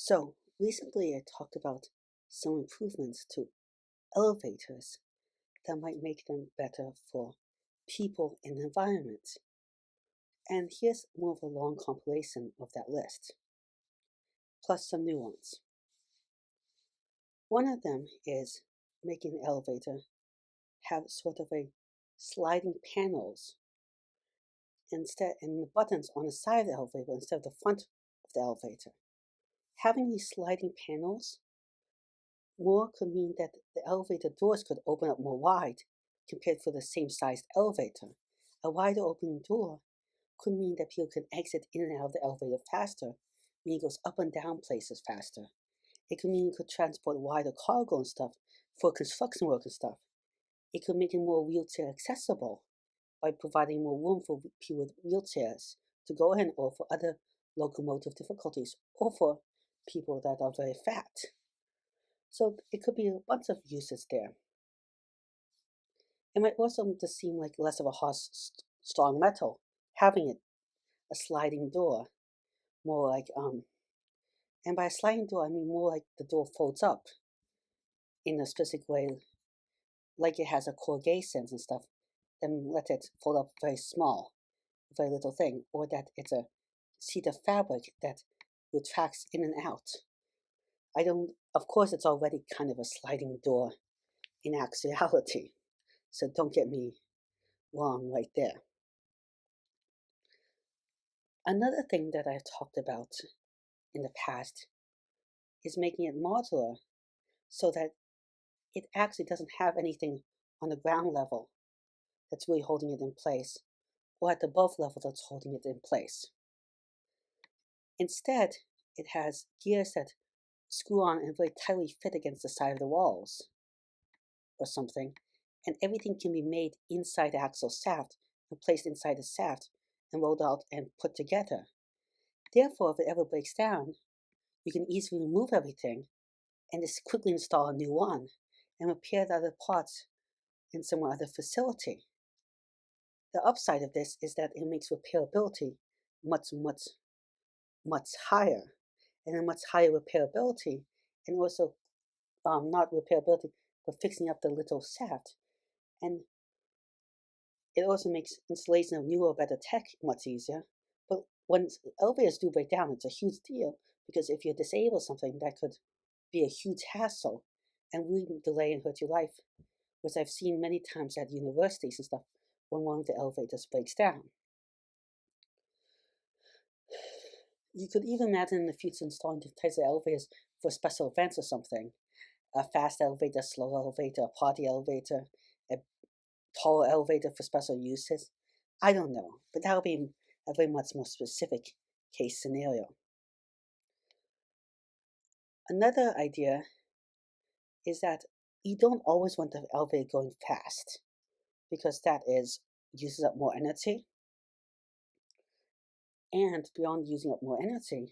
So recently I talked about some improvements to elevators that might make them better for people and the environment. And here's more of a long compilation of that list, plus some new ones. One of them is making the elevator have sort of a sliding panels instead and the buttons on the side of the elevator instead of the front of the elevator. Having these sliding panels more could mean that the elevator doors could open up more wide compared for the same sized elevator. A wider opening door could mean that people can exit in and out of the elevator faster, meaning it goes up and down places faster. It could mean you could transport wider cargo and stuff for construction work and stuff. It could make it more wheelchair accessible by providing more room for people with wheelchairs to go in or for other locomotive difficulties or for people that are very fat. So it could be a bunch of uses there. It might also just seem like less of a hard, strong metal, having it a sliding door, more like and by a sliding door I mean more like the door folds up in a specific way, like it has a corrugation and stuff, then let it fold up very small, very little thing, or that it's a sheet of fabric that retracts in and out. Of course, it's already kind of a sliding door in actuality, so don't get me wrong right there. Another thing that I've talked about in the past is making it modular so that it actually doesn't have anything on the ground level that's really holding it in place or at the above level that's holding it in place. Instead, it has gears that screw on and very tightly fit against the side of the walls or something, and everything can be made inside the axle shaft and placed inside the shaft and rolled out and put together. Therefore, if it ever breaks down, you can easily remove everything and just quickly install a new one and repair the other parts in some other facility. The upside of this is that it makes repairability much, much, much higher, and a much higher repairability, and also not repairability, but fixing up the little shaft. And it also makes installation of newer, better tech much easier. But when elevators do break down, it's a huge deal because if you disable something, that could be a huge hassle and really delay and hurt your life, which I've seen many times at universities and stuff when one of the elevators breaks down. You could even imagine in the future installing different types of elevators for special events or something. A fast elevator, slow elevator, a party elevator, a tall elevator for special uses. I don't know, but that would be a very much more specific case scenario. Another idea is that you don't always want the elevator going fast because that uses up more energy. And beyond using up more energy,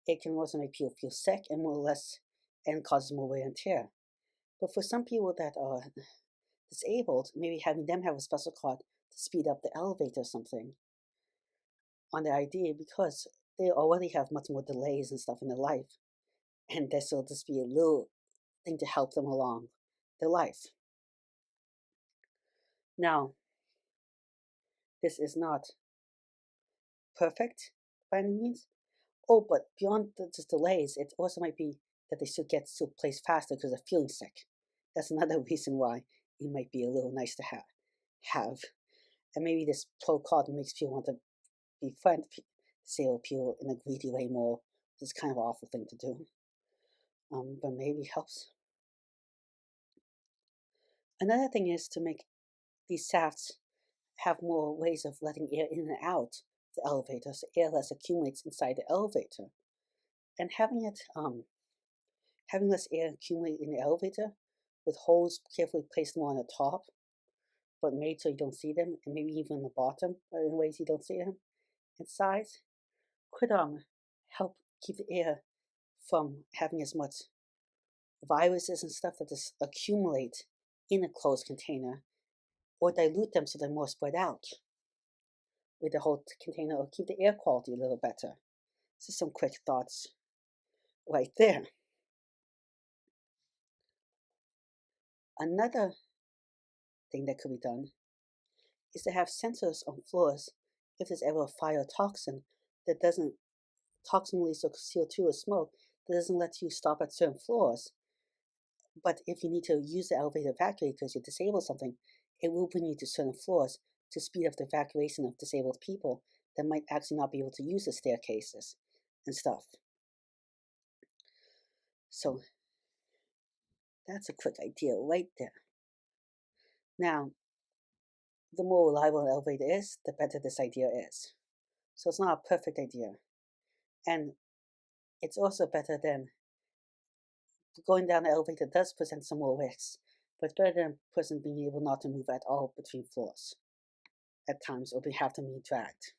it can also make people feel sick and more or less and causes more wear and tear. But for some people that are disabled, maybe having them have a special card to speed up the elevator or something on the idea because they already have much more delays and stuff in their life. And this will just be a little thing to help them along their life. Now, this is not perfect by any means. Oh, but beyond the delays, it also might be that they should get to a place faster because they're feeling sick. That's another reason why it might be a little nice to have. And maybe this pro card makes people want to befriend disabled people in a greedy way more. It's kind of an awful thing to do. But maybe it helps. Another thing is to make these shafts have more ways of letting air in and out the elevator, so air less accumulates inside the elevator. And having less air accumulate in the elevator with holes carefully placed more on the top, but made so you don't see them, and maybe even on the bottom, but in ways you don't see them, and size could help keep the air from having as much viruses and stuff that just accumulate in a closed container, or dilute them so they're more spread out with the whole container, or keep the air quality a little better. Just some quick thoughts. right there. Another thing that could be done is to have sensors on floors if there's ever a fire or toxin that doesn't toxin release or CO2 or smoke that doesn't let you stop at certain floors. But if you need to use the elevator to evacuate because you disabled something, it will bring you to certain floors to speed up the evacuation of disabled people that might actually not be able to use the staircases and stuff. So that's a quick idea right there. Now, the more reliable an elevator is, the better this idea is. So it's not a perfect idea. And it's also better than going down the elevator does present some more risks, but it's better than a person being able not to move at all between floors at times or have to be dragged.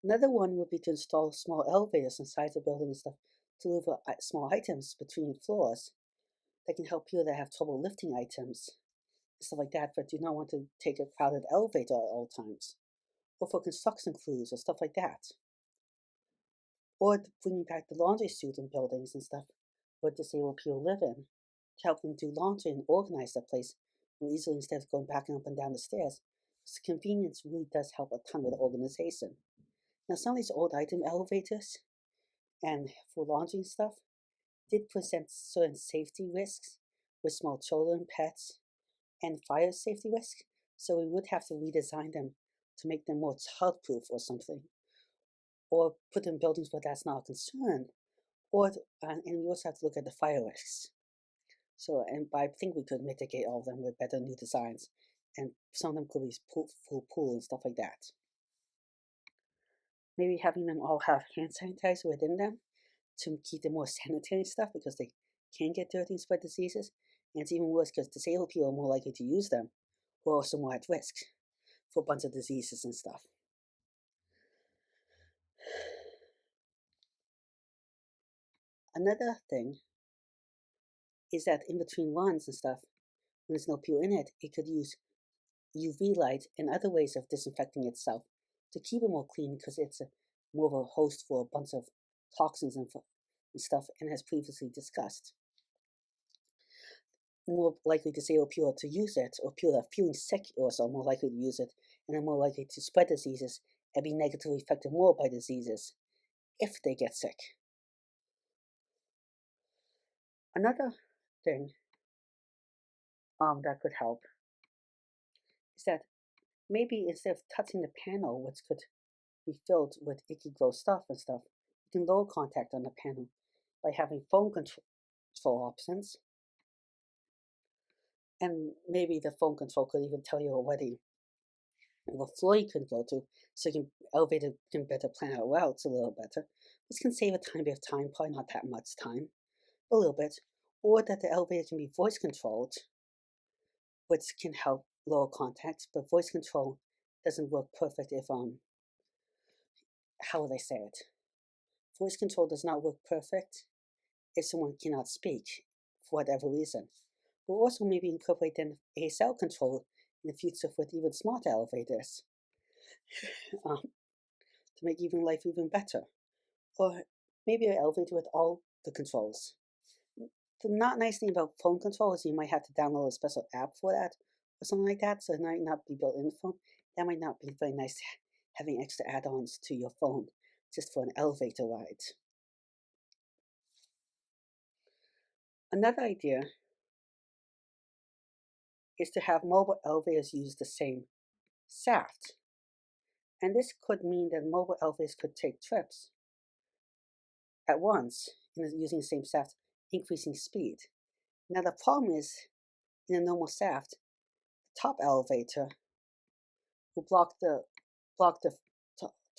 Another one would be to install small elevators inside the building and stuff to deliver small items between floors that can help people that have trouble lifting items and stuff like that, but do not want to take a crowded elevator at all times, or for construction crews or stuff like that, or bringing back the laundry suit in buildings and stuff where disabled people live in to help them do laundry and organize the place more easily instead of going back and up and down the stairs. Because convenience really does help a ton with organization. Now, some of these old item elevators and for laundry and stuff did present certain safety risks with small children, pets, and fire safety risks, so we would have to redesign them to make them more childproof or something, or put them in buildings where that's not a concern, or and we also have to look at the fire risks. So, and I think we could mitigate all of them with better new designs, and some of them could be full pool and stuff like that. Maybe having them all have hand sanitizer within them to keep them more sanitary and stuff because they can get dirty and spread diseases. And it's even worse because disabled people are more likely to use them, who are also more at risk for a bunch of diseases and stuff. Another thing is that in between runs and stuff, when there's no people in it, it could use UV light and other ways of disinfecting itself to keep it more clean because it's more of a host for a bunch of toxins and stuff, and as previously discussed. More likely disabled people to use it, or people that are feeling sick also are more likely to use it, and are more likely to spread diseases and be negatively affected more by diseases if they get sick. Another thing that could help is that maybe instead of touching the panel, which could be filled with icky gross stuff and stuff, you can lower contact on the panel by having phone control options. And maybe the phone control could even tell you already what floor you can go to, so you can elevator can better plan out routes a little better. This can save a tiny bit of time, probably not that much time, a little bit. Or that the elevator can be voice controlled, which can help lower contact, but voice control doesn't work perfect if how would I say it? Voice control does not work perfect if someone cannot speak for whatever reason. We'll also maybe incorporate an ASL control in the future with even smarter elevators to make even life even better. Or maybe an elevator with all the controls. The not nice thing about phone control is you might have to download a special app for that or something like that, so it might not be built in the phone. That might not be very nice having extra add-ons to your phone just for an elevator ride. Another idea is to have mobile elevators use the same shaft. And this could mean that mobile elevators could take trips at once using the same shaft, increasing speed. Now the problem is, in a normal shaft, the top elevator will block the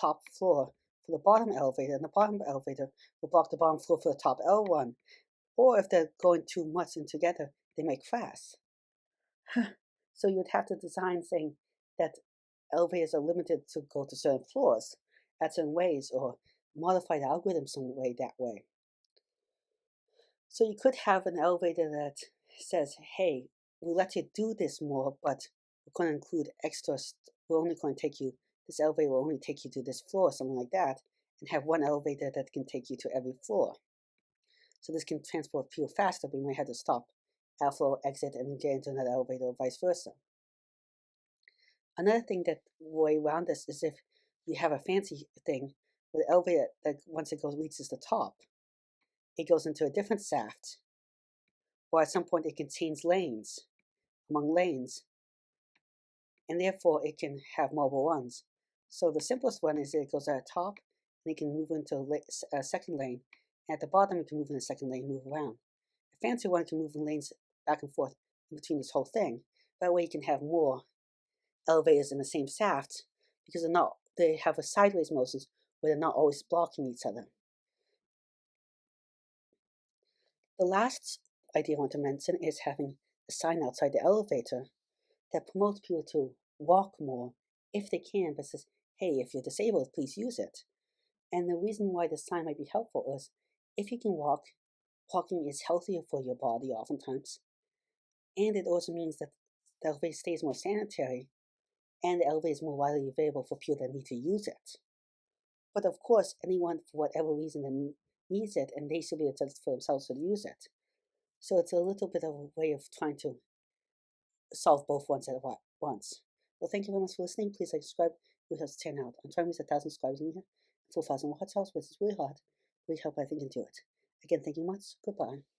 top floor for the bottom elevator, and the bottom elevator will block the bottom floor for the top L1. Or if they're going too much in together, they may crash. So you'd have to design saying that elevators are limited to go to certain floors at certain ways, or modify the algorithm some way that way. So you could have an elevator that says, hey, we let you do this more, but we're going to include extras. We're only going to take you, this elevator will only take you to this floor, something like that. and have one elevator that can take you to every floor. So this can transport people faster, but you might have to stop at a floor, exit, and get into another elevator, or vice versa. Another thing that way around this is if you have a fancy thing with the elevator that once it reaches the top, it goes into a different shaft, or at some point it can change lanes among lanes, and therefore it can have multiple runs. So the simplest one is that it goes at the top, and it can move into a second lane, and at the bottom it can move in the second lane, move around. A fancy one can move in lanes back and forth in between this whole thing. That way you can have more elevators in the same shaft, because they have a sideways motions where they're not always blocking each other. The last idea I want to mention is having a sign outside the elevator that promotes people to walk more if they can, but says, hey, if you're disabled, please use it. And the reason why this sign might be helpful is if you can walk, walking is healthier for your body oftentimes, and it also means that the elevator stays more sanitary, and the elevator is more widely available for people that need to use it. But of course, anyone, for whatever reason, that needs it, and they should be able to for themselves to use it. So it's a little bit of a way of trying to solve both ones at once. Well, thank you very much for listening. Please like, subscribe. We have to 10 out. I'm trying to reach 1,000 subscribers in here. 4,000 watch hours, which is really hard. We hope I think can do it. Again, thank you much. Goodbye.